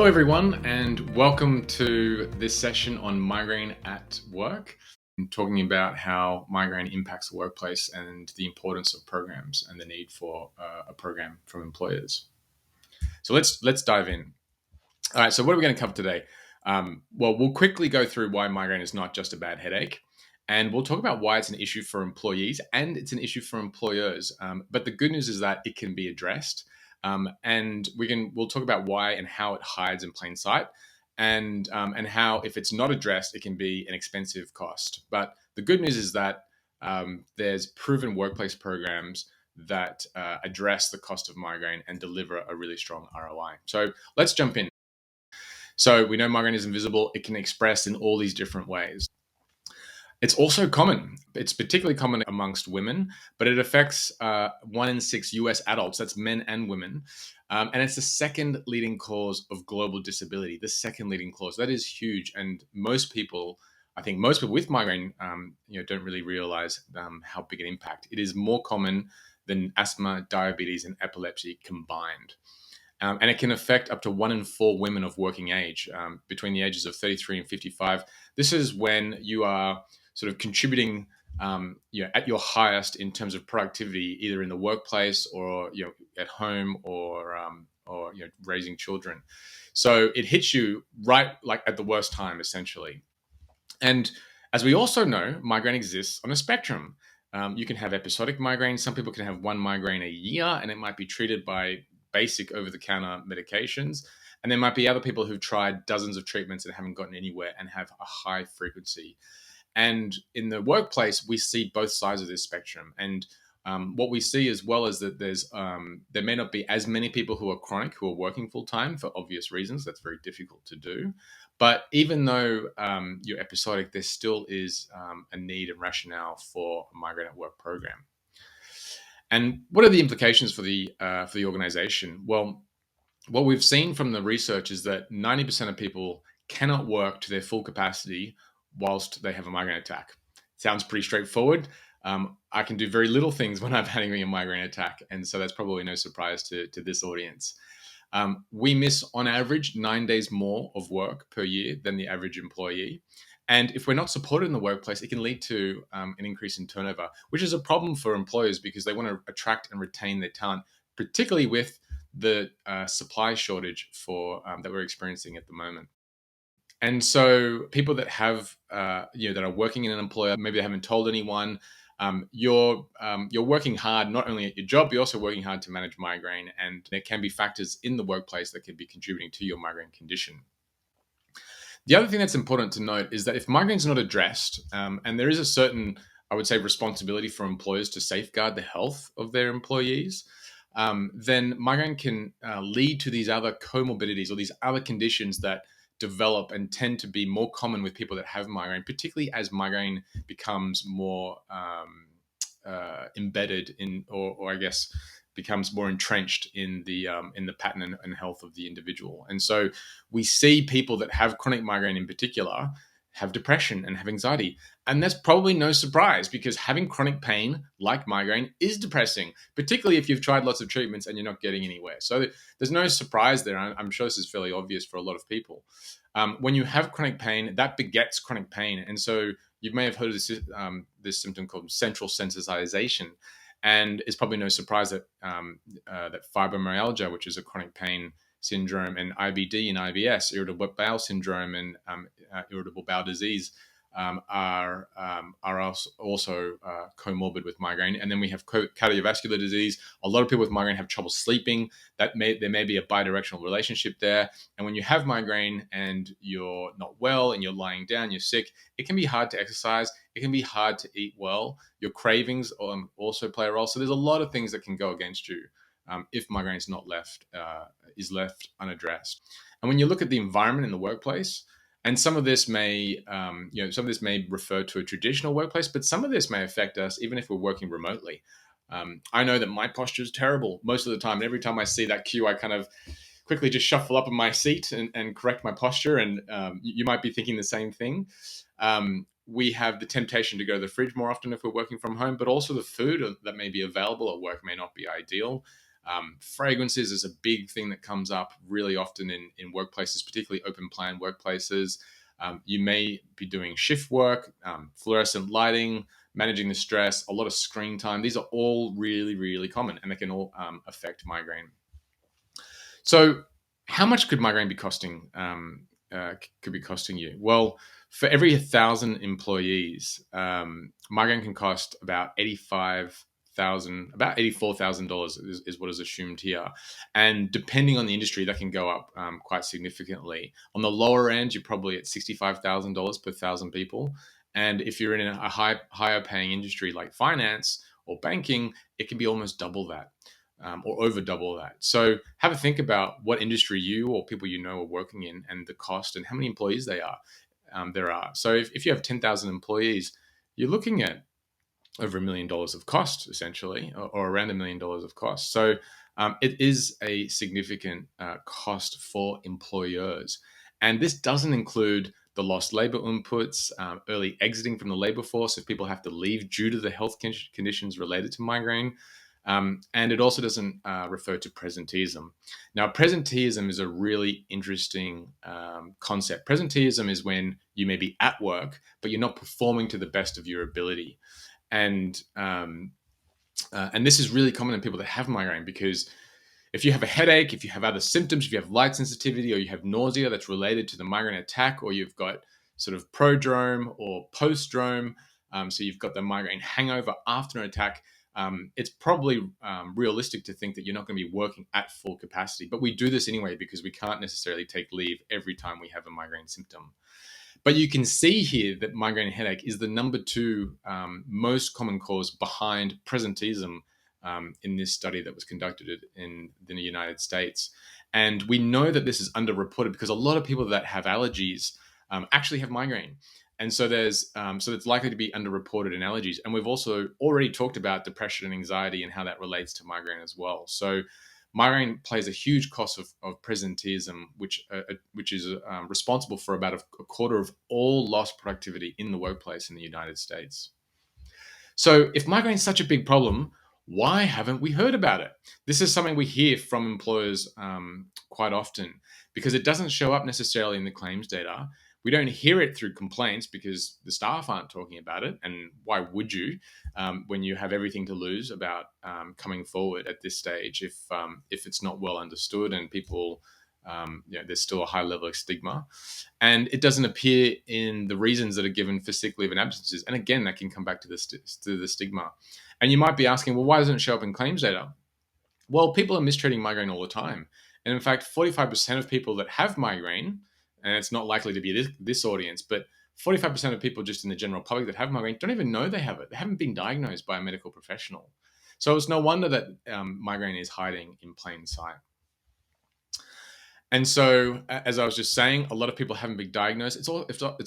everyone, and welcome to this session on Migraine at Work. I'm talking about how migraine impacts the workplace and the importance of programs and the need for a program from employers. So let's dive in. All right, so what are we going to cover today? We'll quickly go through why migraine is not just a bad headache, and we'll talk about why it's an issue for employees and it's an issue for employers. But the good news is that it can be addressed. And we'll talk about why and how it hides in plain sight, and how if it's not addressed, it can be an expensive cost. But the good news is that there's proven workplace programs that address the cost of migraine and deliver a really strong ROI. So let's jump in. So we know migraine is invisible. It can express in all these different ways. It's also common. It's particularly common amongst women, but it affects 1 in 6 US adults. That's men and women. And it's the second leading cause of global disability, the second leading cause. That is huge. And most people with migraine, don't really realize how big an impact. It is more common than asthma, diabetes, and epilepsy combined. And it can affect up to 1 in 4 women of working age between the ages of 33 and 55. This is when you are sort of contributing at your highest in terms of productivity, either in the workplace or at home or raising children. So it hits you right like at the worst time, essentially. And as we also know, migraine exists on a spectrum. You can have episodic migraine. Some people can have 1 migraine a year, and it might be treated by basic over-the-counter medications. And there might be other people who've tried dozens of treatments and haven't gotten anywhere and have a high frequency. And in the workplace, we see both sides of this spectrum. And what we see as well is that there may not be as many people who are chronic, who are working full time for obvious reasons. That's very difficult to do. But even though you're episodic, there still is a need and rationale for a Migraine at Work program. And what are the implications for the organization? Well, what we've seen from the research is that 90% of people cannot work to their full capacity whilst they have a migraine attack. Sounds pretty straightforward. I can do very little things when I'm having a migraine attack, and so that's probably no surprise to this audience. We miss, on average, 9 days more of work per year than the average employee. And if we're not supported in the workplace, it can lead to an increase in turnover, which is a problem for employers because they want to attract and retain their talent, particularly with the supply shortage that we're experiencing at the moment. And so people that have, that are working in an employer, maybe they haven't told anyone, you're working hard, not only at your job, you're also working hard to manage migraine. And there can be factors in the workplace that could be contributing to your migraine condition. The other thing that's important to note is that if migraine is not addressed, and there is a certain, I would say, responsibility for employers to safeguard the health of their employees, then migraine can lead to these other comorbidities or these other conditions that develop and tend to be more common with people that have migraine, particularly as migraine becomes more embedded in, or I guess becomes more entrenched in the pattern and health of the individual. And so we see people that have chronic migraine in particular have depression and have anxiety. And that's probably no surprise because having chronic pain like migraine is depressing, particularly if you've tried lots of treatments and you're not getting anywhere. So there's no surprise there. I'm sure this is fairly obvious for a lot of people. When you have chronic pain, that begets chronic pain. And so you may have heard of this symptom called central sensitization. And it's probably no surprise that that fibromyalgia, which is a chronic pain syndrome, and IBD and IBS, irritable bowel syndrome, and irritable bowel disease are also comorbid with migraine. And then we have cardiovascular disease. A lot of people with migraine have trouble sleeping. There may be a bidirectional relationship there. And when you have migraine and you're not well and you're lying down, you're sick, it can be hard to exercise. It can be hard to eat well. Your cravings also play a role. So there's a lot of things that can go against you if migraine is not left unaddressed. And when you look at the environment in the workplace, and some of this may refer to a traditional workplace, but some of this may affect us even if we're working remotely. I know that my posture is terrible most of the time. And every time I see that cue, I kind of quickly just shuffle up in my seat and correct my posture. And you might be thinking the same thing. We have the temptation to go to the fridge more often if we're working from home, but also the food that may be available at work may not be ideal. Fragrances is a big thing that comes up really often in workplaces, particularly open plan workplaces. You may be doing shift work, fluorescent lighting, managing the stress, a lot of screen time. These are all really, really common, and they can all affect migraine. So, how much could migraine be costing? Could be costing you? Well, for every 1,000 employees, migraine can cost about $84,000 is what is assumed here. And depending on the industry, that can go up quite significantly. On the lower end, you're probably at $65,000 per 1,000 people. And if you're in a higher paying industry like finance or banking, it can be almost double that. Or over double that. So have a think about what industry you or people you know are working in, and the cost and how many employees there are. So if you have 10,000 employees, you're looking at over $1 million of cost, essentially, or around $1 million of cost. So it is a significant cost for employers. And this doesn't include the lost labor inputs, early exiting from the labor force if people have to leave due to the health conditions related to migraine. And it also doesn't refer to presenteeism. Now, presenteeism is a really interesting concept. Presenteeism is when you may be at work, but you're not performing to the best of your ability. And this is really common in people that have migraine, because if you have a headache, if you have other symptoms, if you have light sensitivity, or you have nausea that's related to the migraine attack, or you've got sort of prodrome or postdrome, so you've got the migraine hangover after an attack, it's probably realistic to think that you're not going to be working at full capacity. But we do this anyway because we can't necessarily take leave every time we have a migraine symptom. But you can see here that migraine headache is the number 2 most common cause behind presenteeism in this study that was conducted in the United States. And we know that this is underreported because a lot of people that have allergies actually have migraine. And so so it's likely to be underreported in allergies. And we've also already talked about depression and anxiety and how that relates to migraine as well. So migraine plays a huge cost of presenteeism, which is responsible for about a quarter of all lost productivity in the workplace in the United States. So if migraine is such a big problem, why haven't we heard about it? This is something we hear from employers quite often, because it doesn't show up necessarily in the claims data. We don't hear it through complaints because the staff aren't talking about it. And why would you when you have everything to lose about coming forward at this stage if it's not well understood and people, there's still a high level of stigma. And it doesn't appear in the reasons that are given for sick leave and absences. And again, that can come back to the stigma. And you might be asking, well, why doesn't it show up in claims data? Well, people are mistreating migraine all the time. And in fact, 45% of people that have migraine, and it's not likely to be this audience, but 45% of people just in the general public that have migraine don't even know they have it. They haven't been diagnosed by a medical professional. So it's no wonder that migraine is hiding in plain sight. And so, as I was just saying, a lot of people haven't been diagnosed. It's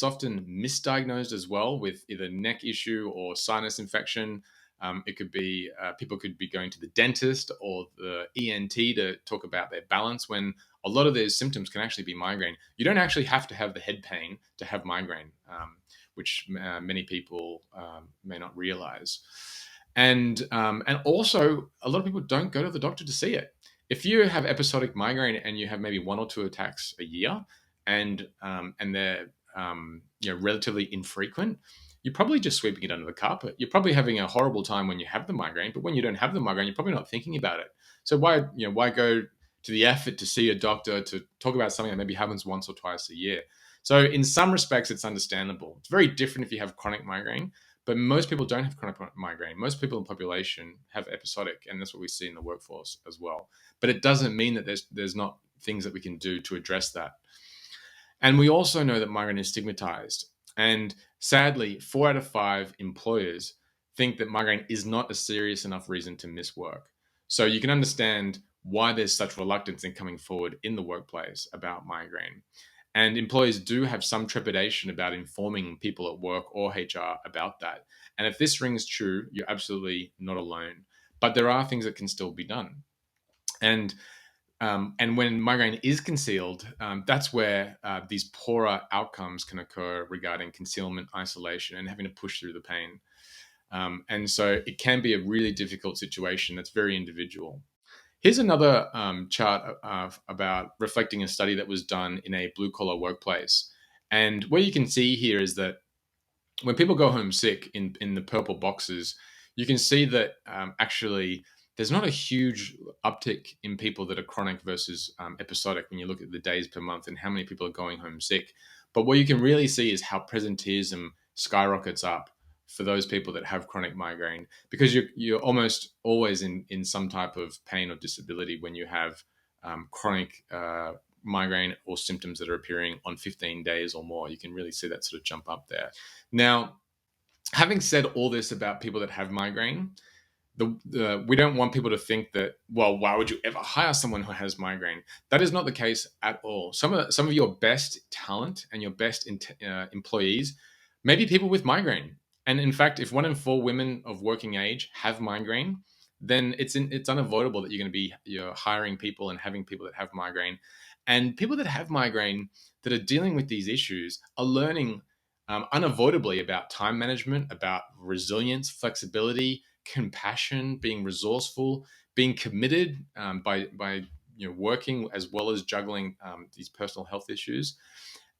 often misdiagnosed as well, with either neck issue or sinus infection. It could be people could be going to the dentist or the ENT to talk about their balance, when a lot of these symptoms can actually be migraine. You don't actually have to have the head pain to have migraine, which many people may not realize. And also, a lot of people don't go to the doctor to see it. If you have episodic migraine and you have maybe 1 or 2 attacks a year, and they're relatively infrequent, you're probably just sweeping it under the carpet. You're probably having a horrible time when you have the migraine, but when you don't have the migraine, you're probably not thinking about it. So why go to the effort to see a doctor to talk about something that maybe happens once or twice a year? So in some respects, it's understandable. It's very different if you have chronic migraine, but most people don't have chronic migraine. Most people in the population have episodic, and that's what we see in the workforce as well. But it doesn't mean that there's not things that we can do to address that. And we also know that migraine is stigmatized. And sadly, 4 out of 5 employers think that migraine is not a serious enough reason to miss work. So you can understand why there's such reluctance in coming forward in the workplace about migraine. And employers do have some trepidation about informing people at work or HR about that. And if this rings true, you're absolutely not alone. But there are things that can still be done. And when migraine is concealed, that's where these poorer outcomes can occur regarding concealment, isolation, and having to push through the pain. And so it can be a really difficult situation that's very individual. Here's another chart about reflecting a study that was done in a blue-collar workplace. And what you can see here is that when people go home sick in the purple boxes, you can see that actually there's not a huge uptick in people that are chronic versus episodic when you look at the days per month and how many people are going home sick. But what you can really see is how presenteeism skyrockets up for those people that have chronic migraine, because you're almost always in some type of pain or disability when you have chronic migraine or symptoms that are appearing on 15 days or more. You can really see that sort of jump up there. Now, having said all this about people that have migraine, we don't want people to think that, well, why would you ever hire someone who has migraine? That is not the case at all. Some of your best talent and your best employees may be people with migraine. And in fact, if 1 in 4 women of working age have migraine, then it's unavoidable that you're hiring people and having people that have migraine. And people that have migraine that are dealing with these issues are learning unavoidably about time management, about resilience, flexibility, compassion, being resourceful, being committed by working as well as juggling these personal health issues.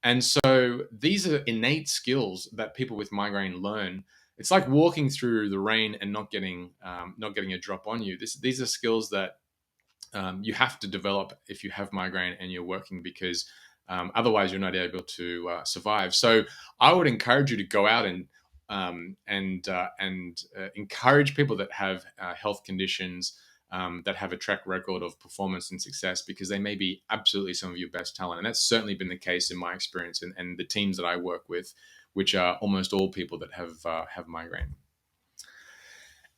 And so these are innate skills that people with migraine learn. It's like walking through the rain and not getting a drop on you. These are skills that you have to develop if you have migraine and you're working, because otherwise you're not able to survive. So I would encourage you to go out and encourage people that have health conditions, that have a track record of performance and success, because they may be absolutely some of your best talent. And that's certainly been the case in my experience and the teams that I work with, which are almost all people that have migraine.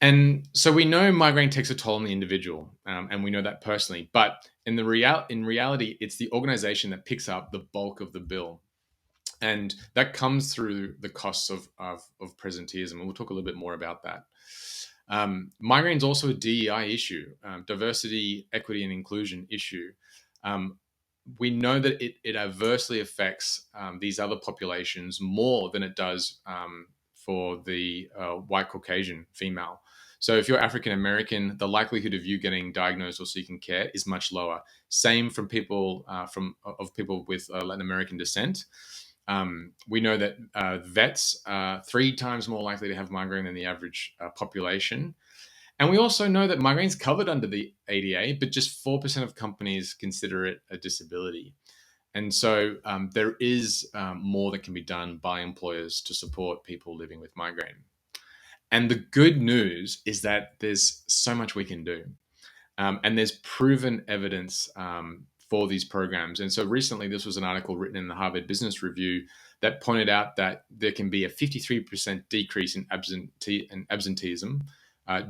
And so we know migraine takes a toll on the individual, and we know that personally. But in reality, it's the organization that picks up the bulk of the bill, and that comes through the costs of presenteeism. And we'll talk a little bit more about that. Migraine is also a DEI issue, diversity, equity, and inclusion issue. We know that it adversely affects these other populations more than it does for the white Caucasian female. So if you're African American, the likelihood of you getting diagnosed or seeking care is much lower. Same from people people with Latin American descent. We know that vets are 3 times more likely to have migraine than the average population. And we also know that migraine is covered under the ADA, but just 4% of companies consider it a disability. And so there is more that can be done by employers to support people living with migraine. And the good news is that there's so much we can do. And there's proven evidence for these programs. And so recently, this was an article written in the Harvard Business Review that pointed out that there can be a 53% decrease in absenteeism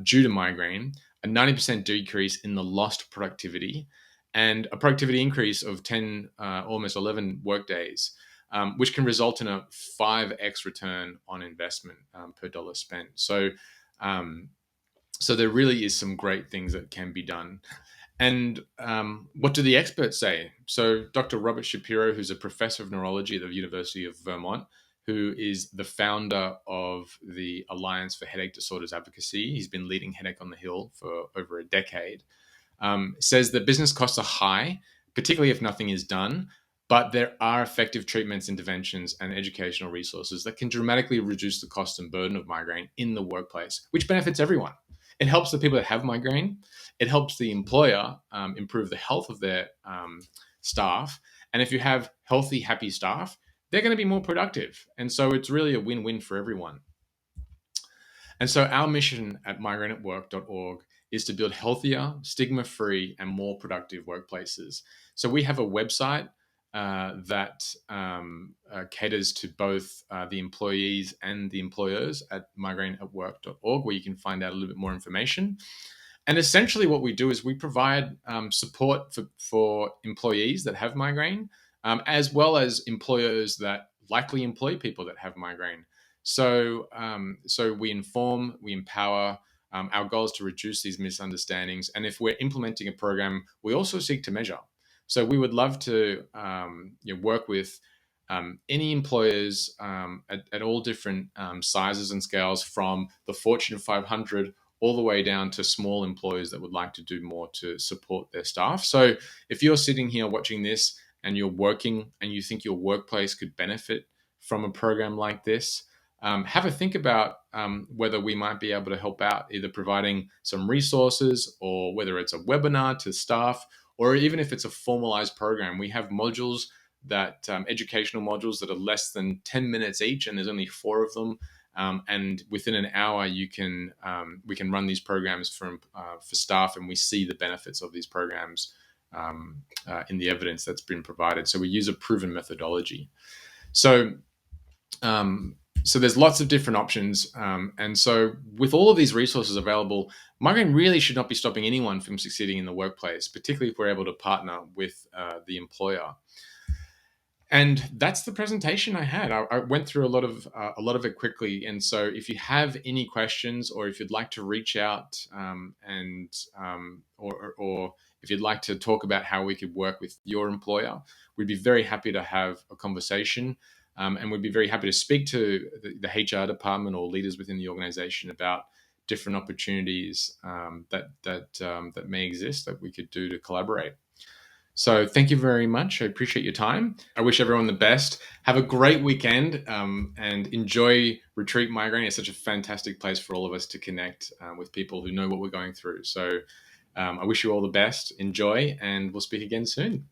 due to migraine, a 90% decrease in the lost productivity, and a productivity increase of 10, almost 11 work days, which can result in a 5x return on investment per dollar spent. So there really is some great things that can be done. And what do the experts say? So Dr. Robert Shapiro, who's a professor of neurology at the University of Vermont, who is the founder of the Alliance for Headache Disorders Advocacy, he's been leading Headache on the Hill for over a decade, says that business costs are high, particularly if nothing is done, but there are effective treatments, interventions, and educational resources that can dramatically reduce the cost and burden of migraine in the workplace, which benefits everyone. It helps the people that have migraine. It helps the employer improve the health of their staff. And if you have healthy, happy staff, they're going to be more productive. And so it's really a win-win for everyone. And so our mission at migraineatwork.org is to build healthier, stigma-free, and more productive workplaces. So we have a website that caters to both the employees and the employers at migraineatwork.org, where you can find out a little bit more information. And essentially what we do is we provide support for employees that have migraine, as well as employers that likely employ people that have migraine. So we inform, we empower. Our goal is to reduce these misunderstandings. And if we're implementing a program, we also seek to measure. So we would love to work with any employers at all different sizes and scales, from the Fortune 500 all the way down to small employers that would like to do more to support their staff. So if you're sitting here watching this and you're working and you think your workplace could benefit from a program like this, have a think about whether we might be able to help out, either providing some resources or whether it's a webinar to staff, or even if it's a formalized program. We have modules that educational modules that are less than 10 minutes each, and there's only 4 of them. And within an hour, we can run these programs for staff, and we see the benefits of these programs in the evidence that's been provided. So we use a proven methodology. So there's lots of different options. And so with all of these resources available, migraine really should not be stopping anyone from succeeding in the workplace, particularly if we're able to partner with the employer. And that's the presentation I had. I went through a lot of it quickly. And so if you have any questions, or if you'd like to reach out or if you'd like to talk about how we could work with your employer, we'd be very happy to have a conversation. And we'd be very happy to speak to the HR department or leaders within the organization about different opportunities that may exist that we could do to collaborate. So thank you very much. I appreciate your time. I wish everyone the best. Have a great weekend and enjoy Retreat Migraine. It's such a fantastic place for all of us to connect with people who know what we're going through. So I wish you all the best. Enjoy, and we'll speak again soon.